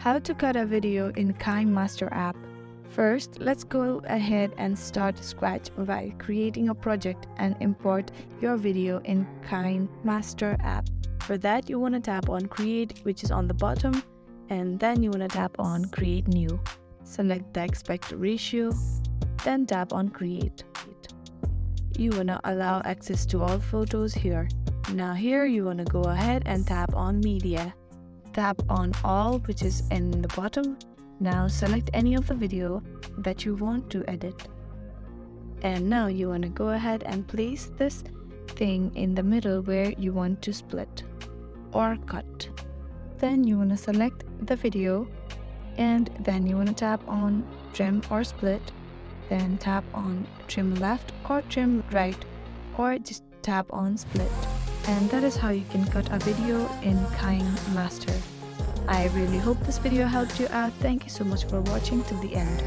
How to cut a video in KineMaster app. First, let's go ahead and start scratch by creating a project and import your video in KineMaster app. For that, you want to tap on Create, which is on the bottom, and then you want to tap on Create New. Select the aspect ratio, then tap on Create. You want to allow access to all photos here. Now here you want to go ahead and tap on Media. Tap on All, which is in the bottom. Now select any of the video that you want to edit. And now you want to go ahead and place this thing in the middle where you want to split or cut. Then you want to select the video and then you want to tap on Trim or Split. Then tap on Trim Left or Trim Right, or just tap on Split. And that is how you can cut a video in KineMaster. I really hope this video helped you out. Thank you so much for watching till the end.